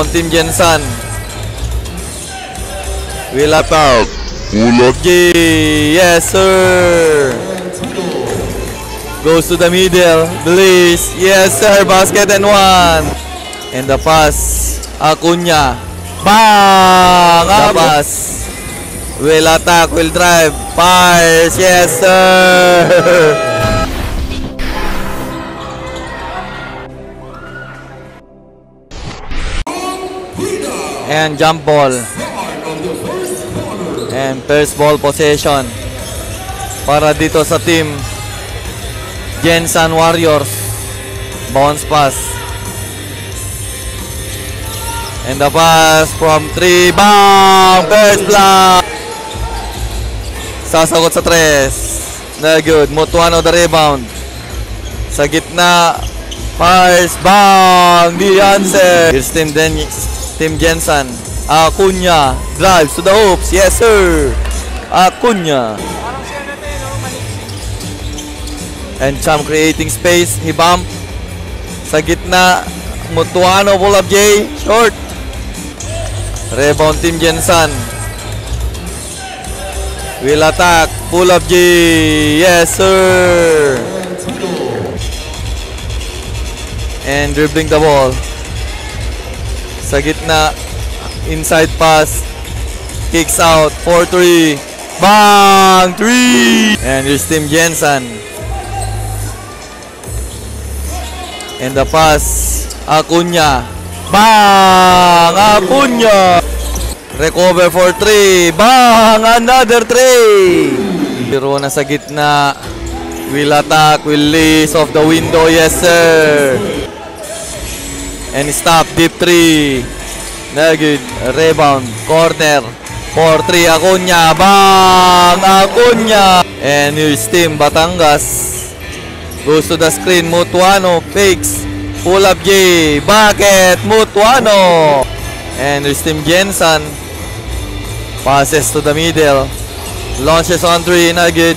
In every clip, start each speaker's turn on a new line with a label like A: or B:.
A: Rebound, Team Jensen. Will up out. G. Yes, sir. Goes to the middle. Bliss. Yes, sir. Basket and one. And the pass. Acuna. Bang! The pass. Will attack. Will drive. Fires. Yes, sir. And jump ball. And first ball possession para dito sa team Jensen Warriors. Bounce pass. And the pass from 3. Bang! First block. Sasagot sa 3. Very good. Mutuano the rebound. Sa gitna. Fires. Bang! The answer. Here's Team Jensen. Acuna drives to the hoops. Yes, sir. Acuna. And Cham creating space. He bump. Sa gitna. Mutuano pull up J. Short. Rebound Team Jensen. Will attack. Pull up J. Yes, sir. And dribbling the ball. Sa gitna. Inside pass. Kicks out. 4-3. Bang! 3! And here's Team Jensen. And the pass. Acuna. Bang! Acuna! Recover for 3. Bang! Another 3! Pero na sa gitna. Will attack. Will lace off the window. Yes, sir. And stop. Deep 3. Very good. Rebound. Corner. 4-3. Acuna. Bang! Acuna! And here's Team Batangas. Goes to the screen. Mutuano. Fakes. Pull up J. Bucket. Mutuano. And here's Team Jensen. Passes to the middle. Launches on 3. Not good.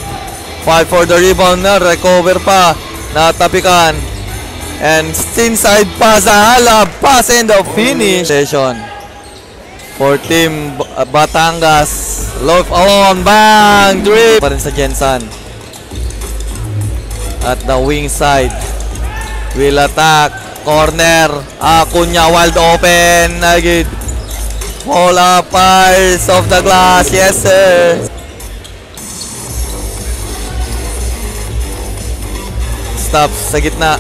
A: 5 for the rebound na. Recover pa. Natapikan. And inside pass. Halab. Pass and the finish. Session. For Team Batangas. Loaf on. Bang! 3. Pa rin sa Jensen. At the wing side. Will attack. Corner. Acuna wide open. Agad. Fall up. Fires off the glass. Yes, sir. Stops sa gitna.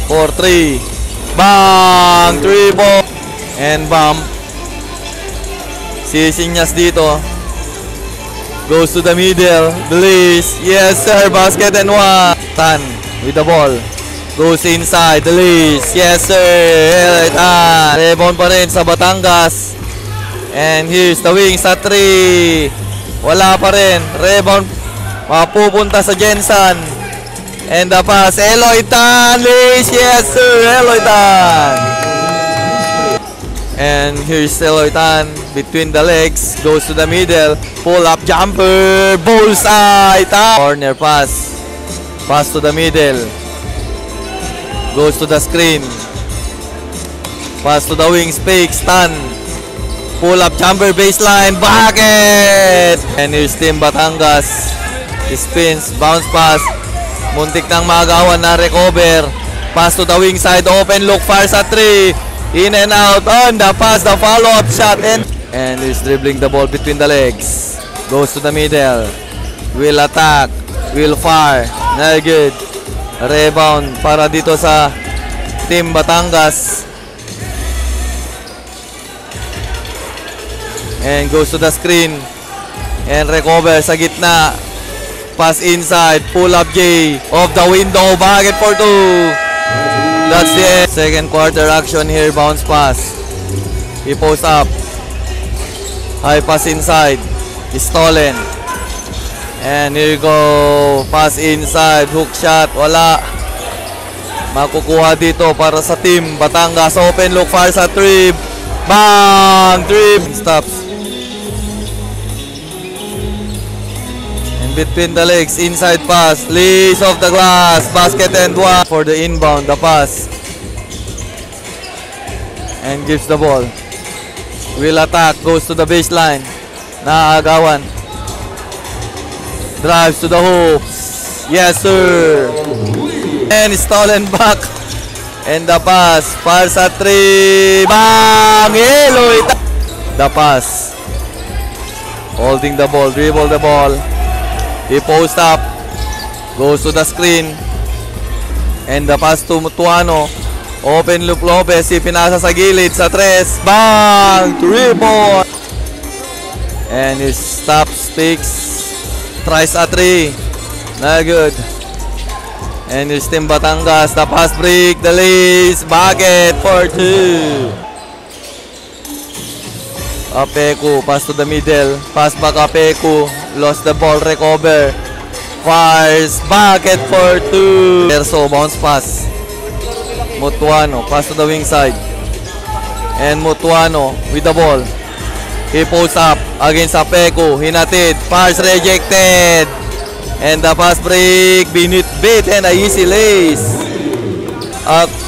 A: 4-3. Bang! 3 ball. And bump. Sisinyas dito. Goes to the middle. Bliss. Yes, sir. Basket and one. Tan with the ball. Goes inside. Bliss. Yes, sir. Tan. Rebound pa rin sa Batangas. And here's the wings at 3. Wala pa rin. Rebound. Mapupunta sa Jensen. And the pass. Eloy Tan. Bliss. Yes, sir. Eloy Tan. And here's Eloy Tan between the legs. Goes to the middle. Pull up jumper. Bullseye. Tan. Corner pass. Pass to the middle. Goes to the screen. Pass to the wings. Fakes. Tan. Pull up jumper baseline. Bucket. And here's Team Batangas. Spins. Bounce pass. Muntik nang magawan na recover. Pass to the wing side. Open look. Fires at 3. In and out on the pass, the follow-up shot, and he's dribbling the ball between the legs. Goes to the middle. Will attack. Will fire. Very good. Rebound para dito sa Team Batangas. And goes to the screen. And recover sa gitna. Pass inside. Pull up J. Off the window. Bucket for 2. That's the end. Second quarter action here. Bounce pass. He posts up. High pass inside. Stolen. And here you go. Pass inside. Hook shot. Wala. Makukuha dito para sa Team Batangas. Open look. Fires at 3. Bang! 3. Stops. Between the legs, inside pass, lace off the glass, basket and one for the inbound, the pass. And gives the ball. Will attack. Goes to the baseline. Naagawan. Drives to the hoops. Yes, sir. And stolen back. And the pass. Fires at 3. Bang! Yellow. The pass. Holding the ball. Dribble the ball. He post up. Goes to the screen. And the pass to Mutuano. Open loop Lopez. Ipinasa sa gilid. Sa 3. Bang! 3 ball. And he stops. Takes. Tries a 3. Not good. And here's Team Batangas. The pass break. The lace. Bucket for 2. Apeku. Pass to the middle. Pass back Apeku. Lost the ball. Recover. Fires. Bucket for 2. Perso. Bounce pass. Mutuano. Pass to the wing side. And Mutuano with the ball. He posts up against Apeku. Hinatid. Pass rejected. And the pass break. Bit and a easy lace.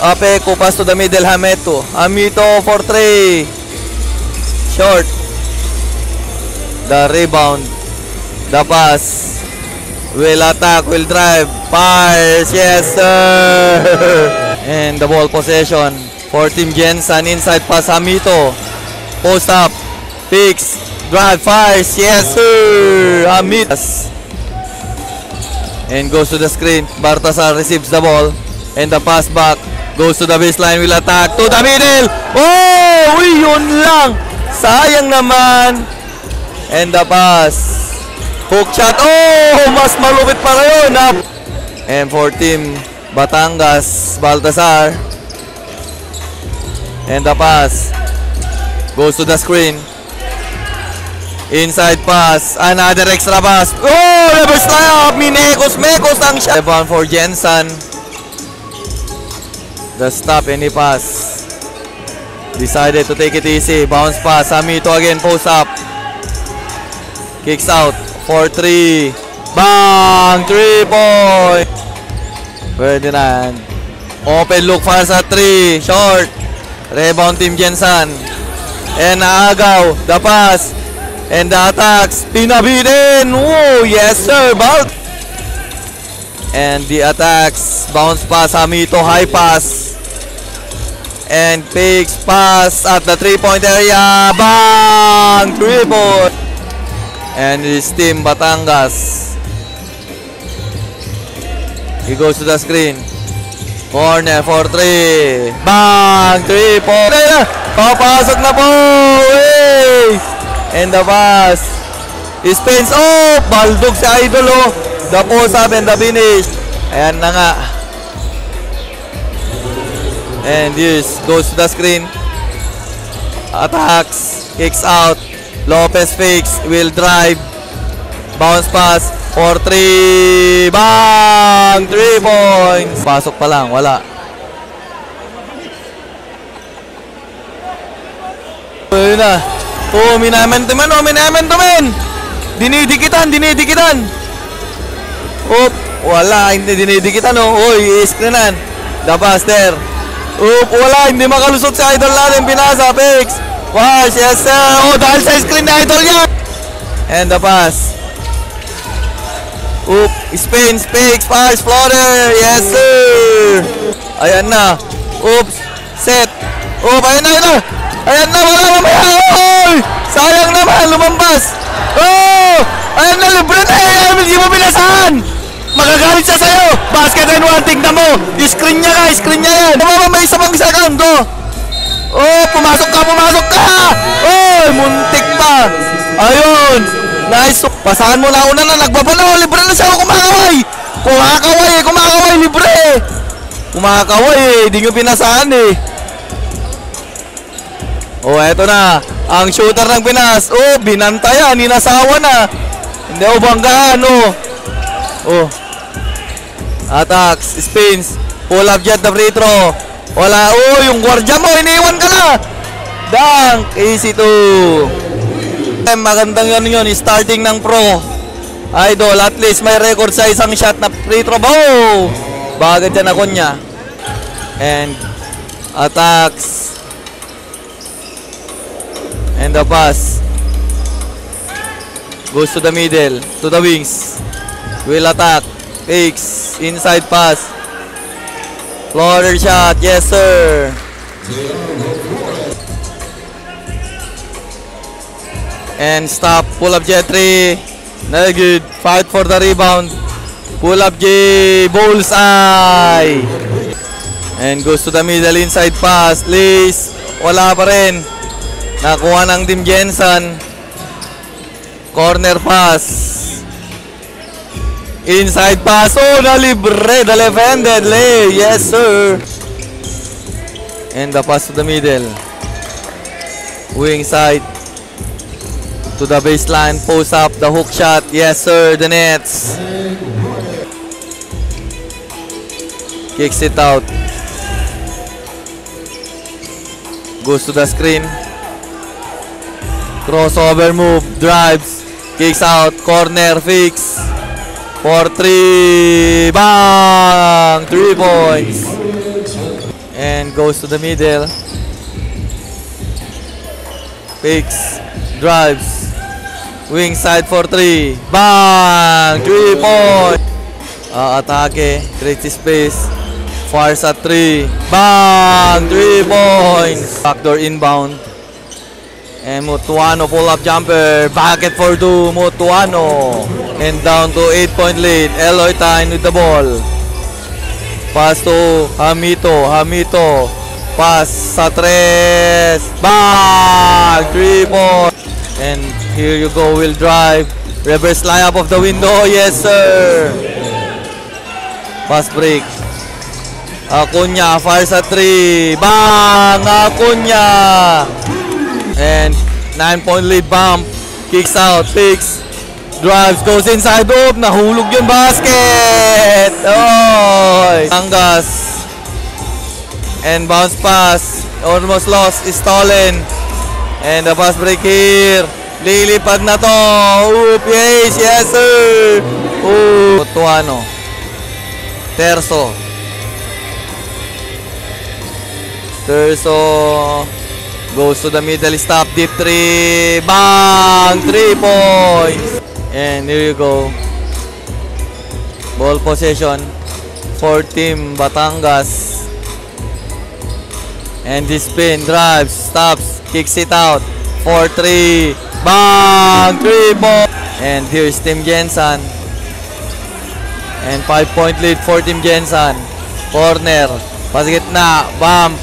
A: Apeku pass to the middle. Hameto. Amito for 3. Short. The rebound. The pass. Will attack. Will drive. Fires. Yes, sir. And the ball possession for Team Jensen. Inside pass. Amito. Post up. Picks. Drive. Fires. Yes, sir. Amito. And goes to the screen. Bartasar receives the ball. And the pass back. Goes to the baseline. Will attack. To the middle. Oh! Uy, yun lang. Sayang naman. And the pass. Hook shot. Oh! Mas malupit pa yun. And for Team Batangas, Baltasar. And the pass. Goes to the screen. Inside pass. Another extra pass. Oh! Reverse layup. Mekos ang shot. Rebound for Jensen. The stop and he pass. Decided to take it easy. Bounce pass. Amito again. Post up. Kicks out. 4-3. Bang! 3 point. Pwede na. Open look. Fires at 3. Short. Rebound Team Jensen. And naagaw. The pass. And the attacks, pinabidin. Oh, yes sir, Balt. And the attacks, bounce pass, Amito, high pass. And Pigs pass at the 3-point area. Bang! 3 point. And his Team Batangas. He goes to the screen. Corner for 3. Bang! 3 point. Papasok na po. Hey! And the pass. Spins. Oh! Baldog si Idolo. The post up and the finish. Ayan na nga. And this goes to the screen. Attacks. Kicks out. Lopez fakes. Will drive. Bounce pass. For 3. Bang! 3 points. Pasok pa lang. Wala. Ayun na. Oh, minamentumen. Oh, minamentumen. Dinidikitan. Oop, wala. Hindi dinidikitan. Oh, oy, iskrinan. The Buster. Oop, wala. Hindi makalusot si Idol natin. Pinasa, Pix. Wash, yes sir. Oh, dahil sa screen na Idol yan. And the pass. Oop, spins, Pix, pass, floater. Yes sir. Ayan na. Oops, set. Oop, ayan na. Ayan na, wala mamaya. Oy! Sayang naman, lumambas. Oh! Ayan na, libre na. Hindi mo binasahan. Magagalit siya sa'yo. Basket and one, tignan mo. Screen niya yan. May isa pang segundo. Oh, pumasok ka. Oh, muntik pa. Ayun. Nice. Pasahan mo na una na. Nagbabalaw. Libre na siya. Kumakaway. Libre. Kumakaway. Hindi nyo pinasahan eh. Oh, eto na. Ang shooter ng Pinas. Oh, binantayan. Ninasawa na. Hindi o banggaan. Oh. Attacks. Spins. Pull up jet the free throw. Wala. Oh, yung gwardiya mo. Iniwan ka na. Dunk. Easy to. Magandang yun. Starting ng pro. Idol. At least may record sa isang shot na free throw. Oh! Bagad dyan ako niya. And attacks. And the pass. Goes to the middle. To the wings. Will attack. Takes. Inside pass. Floater shot. Yes, sir. And stop. Pull up J3. Very good. Fight for the rebound. Pull up J. Bullseye. And goes to the middle. Inside pass. Lace. Wala pa rin. Nakuha ng Team Jensen. Corner pass. Inside pass. Oh, nalibre. The left-handed lay. Yes, sir. And the pass to the middle. Wing side. To the baseline, post up, the hook shot. Yes, sir, the Nets. Kicks it out. Goes to the screen. Crossover move, drives. Kicks out, corner, fix. 4-3. Bang! 3 points. And goes to the middle. Fix. Drives. Wing side for 3. Bang! 3 points. Atake. Creates space. Fires at 3. Bang! 3 points. Backdoor inbound. And Mutuano pull up jumper. Bucket for 2. Mutuano. And down to 8-point lead. Eloy Tan with the ball. Pass to Hamito. Hamito. Pass sa 3. Bang! 3 points. And here you go, will drive. Reverse layup of the window. Yes, sir. Pass break. Acuña fires at 3. Bang! Acuña! And 9-point lead bump. Kicks out. Picks. Drives. Goes inside. Oop. Nahulog yung basket. Oy! Angas. And bounce pass. Almost lost. Stolen. And the pass break here. Lilipad na to. Oop, yes, yes, sir. Oop. Tuano. Terso. Terso. Goes to the middle. Stop. Deep 3. Bang! 3 points. And here you go. Ball possession for Team Batangas. And this spin. Drives. Stops. Kicks it out. 4-3. Bang! 3 points. And here's Team Jensen. And 5-point lead for Team Jensen. Corner. Pasigit na. Bump.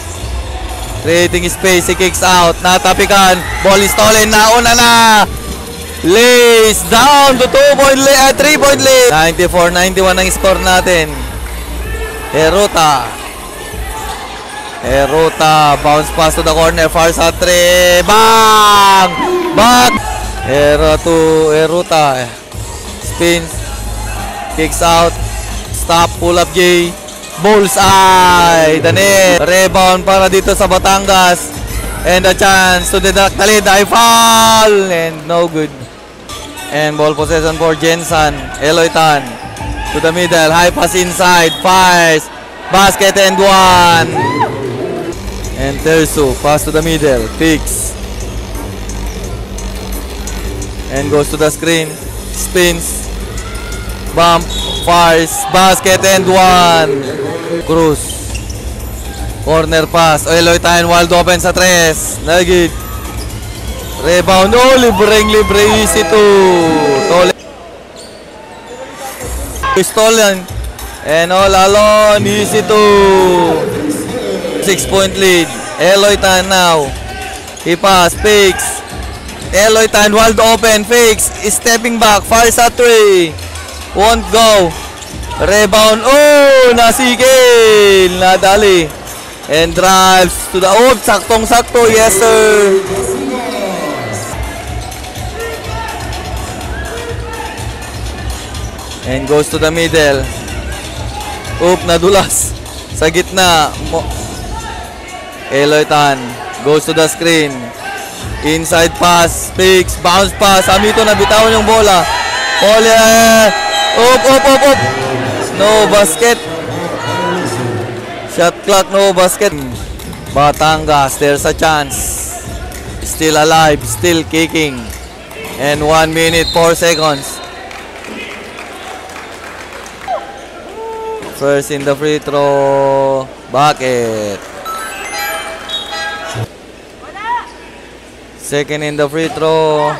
A: Creating space. He kicks out. Natapikan. Ball is stolen. Nauna na. Lays down to 2-point lead. 3-point lead. 94-91 ang score natin. Heruta. Heruta, bounce pass to the corner, far sa 3, bang! Back! Heruta, spins, kicks out, stop, pull up J, bullseye, the net, rebound para dito sa Batangas, and a chance to deduct the lead, I foul, and no good, and ball possession for Jensen, Eloy Tan, to the middle, high pass inside, fires, basket and 1. And Terso, pass to the middle, picks. And goes to the screen, spins, bump, fires, basket and 1. Cruz. Corner pass, Eloy Tan, wild open sa 3. Nagit. Rebound, oh, libre, easy to. Stolen. And all alone, easy to. 6-point lead. Eloy Tan now. He pass, fakes. Eloy Tan wide open, fakes. Stepping back, fires at 3. Won't go. Rebound. Oh, nasigil. Nadali. And drives to the saktong-sakto. Yes, sir. And goes to the middle. Oop, nadulas. Sa gitna. Eloy Tan goes to the screen. Inside pass, picks, bounce pass. Amito na bitawan yung bola. Up. No basket. Shot clock, no basket. Batangas, there's a chance. Still alive, still kicking. And 1 minute 4 seconds. First in the free throw bucket. Second in the free throw.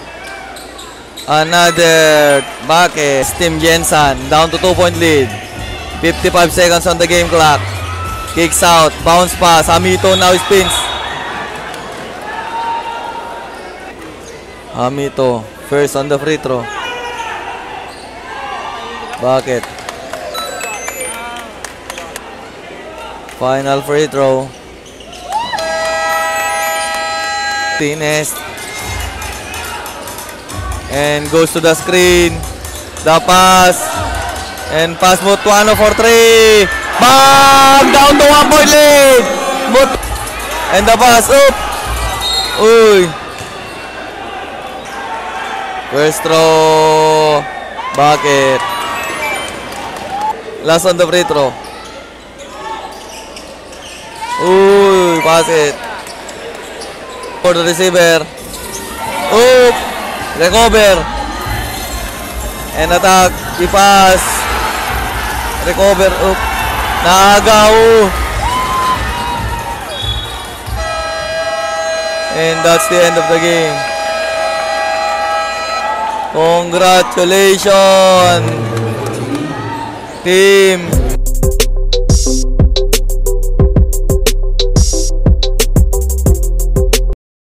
A: Another bucket. Tim Jensen down to 2-point lead. 55 seconds on the game clock. Kicks out. Bounce pass. Hamito now spins. Hamito first on the free throw. Bucket. Final free throw. Tines. And goes to the screen. The pass. And pass Mutuano for 3. Bang! Down to 1-point lead. And the pass up. Uy. First throw. Bucket. Last on the free throw. Uy, pass it. For the receiver. Oop. Recover. And attack. I-pass. Recover. Oop. Naagaw. And that's the end of the game. Congratulations, team.